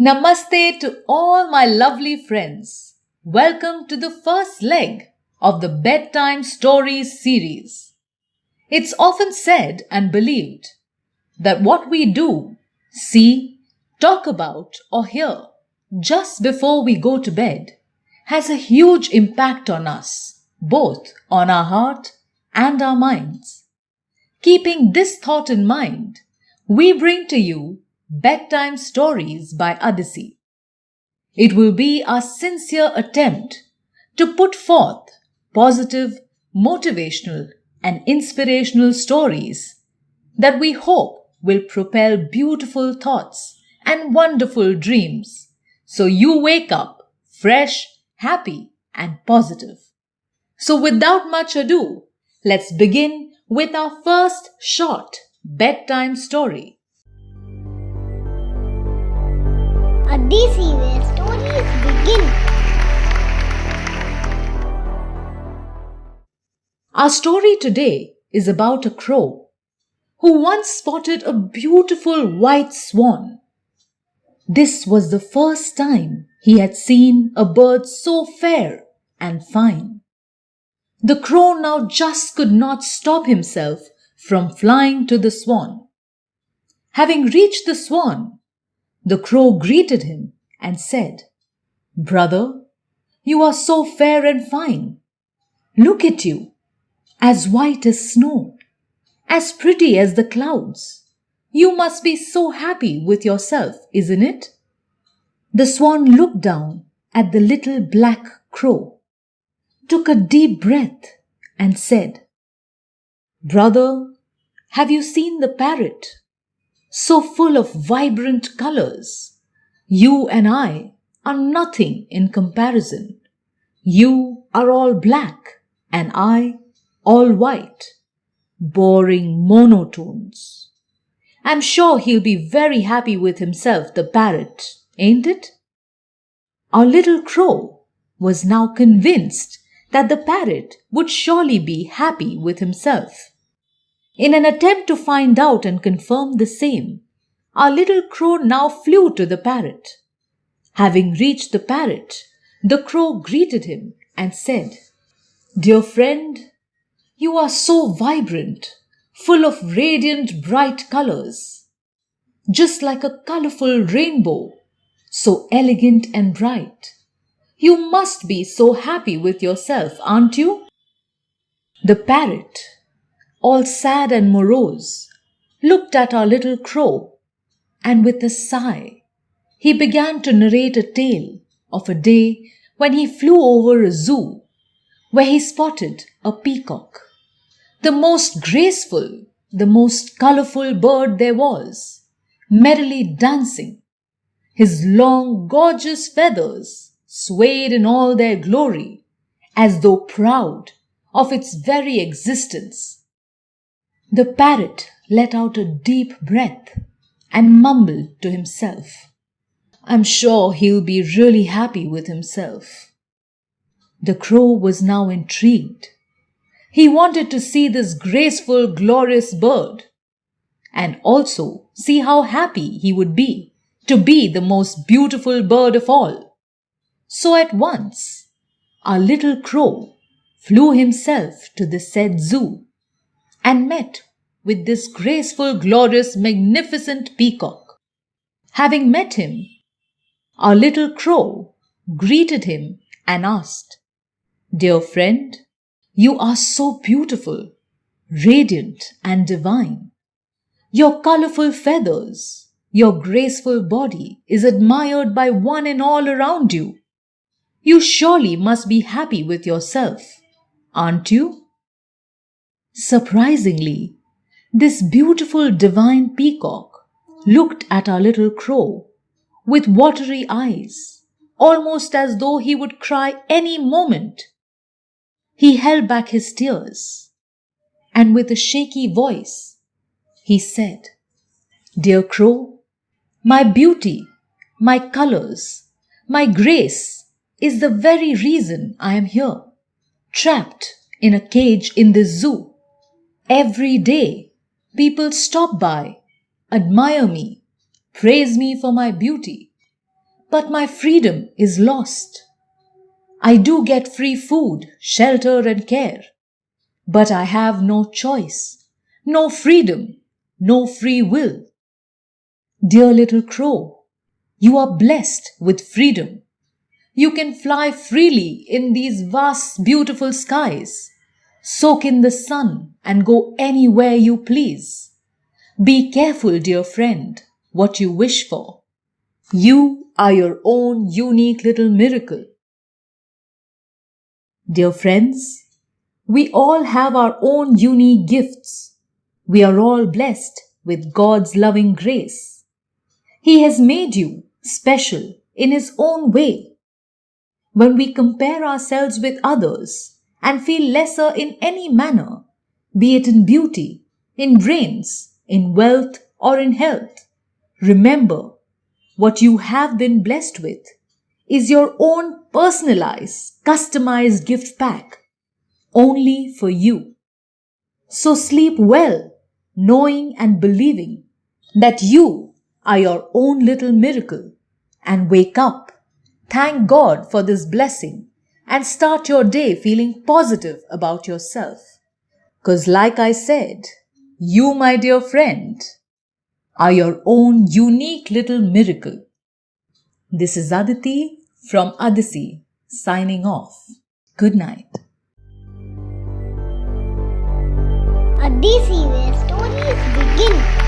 Namaste to all my lovely friends. Welcome to the first leg of the Bedtime Stories series. It's often said and believed that what we do, see, talk about, or hear just before we go to bed has a huge impact on us, both on our heart and our minds. Keeping this thought in mind, we bring to you Bedtime Stories by Adisi. It will be our sincere attempt to put forth positive, motivational, and inspirational stories that we hope will propel beautiful thoughts and wonderful dreams so you wake up fresh, happy, and positive. So without much ado, let's begin with our first short bedtime story. Adisi, where stories begin. Our story today is about a crow who once spotted a beautiful white swan. This was the first time he had seen a bird so fair and fine. The crow now just could not stop himself from flying to the swan. Having reached the swan, the crow greeted him and said, "Brother, you are so fair and fine. Look at you, as white as snow, as pretty as the clouds. You must be so happy with yourself, isn't it?" The swan looked down at the little black crow, took a deep breath and said, "Brother, have you seen the parrot? So full of vibrant colors. You and I are nothing in comparison. You are all black and I all white. Boring monotones. I'm sure he'll be very happy with himself, the parrot, ain't it?" Our little crow was now convinced that the parrot would surely be happy with himself. In an attempt to find out and confirm the same, our little crow now flew to the parrot. Having reached the parrot, the crow greeted him and said, "Dear friend, you are so vibrant, full of radiant bright colors, just like a colorful rainbow, so elegant and bright. You must be so happy with yourself, aren't you?" The parrot, all sad and morose, looked at our little crow, and with a sigh, he began to narrate a tale of a day when he flew over a zoo where he spotted a peacock, the most graceful, the most colorful bird there was, merrily dancing. His long, gorgeous feathers swayed in all their glory, as though proud of its very existence. The parrot let out a deep breath and mumbled to himself, "I'm sure he'll be really happy with himself." The crow was now intrigued. He wanted to see this graceful, glorious bird and also see how happy he would be to be the most beautiful bird of all. So at once, our little crow flew himself to the said zoo and met with this graceful, glorious, magnificent peacock. Having met him, our little crow greeted him and asked, "Dear friend, you are so beautiful, radiant and divine. Your colorful feathers, your graceful body is admired by one and all around you. You surely must be happy with yourself, aren't you?" Surprisingly, this beautiful divine peacock looked at our little crow with watery eyes, almost as though he would cry any moment. He held back his tears, and with a shaky voice, he said, "Dear crow, my beauty, my colors, my grace is the very reason I am here, trapped in a cage in this zoo. Every day, people stop by, admire me, praise me for my beauty. but my freedom is lost. I do get free food, shelter, and care, but I have no choice, no freedom, no free will. Dear little crow, you are blessed with freedom. You can fly freely in these vast, beautiful skies, soak in the sun, and go anywhere you please. Be careful, dear friend, what you wish for. You are your own unique little miracle. Dear friends, we all have our own unique gifts. We are all blessed with God's loving grace. He has made you special in His own way. When we compare ourselves with others and feel lesser in any manner, be it in beauty, in brains, in wealth, or in health, remember what you have been blessed with is your own personalized, customized gift pack only for you. So sleep well, knowing and believing that you are your own little miracle, and wake up. Thank God for this blessing and start your day feeling positive about yourself. Because, like I said, you, my dear friend, are your own unique little miracle. This is Aditi from Adisi signing off. Good night. A DC where stories begin.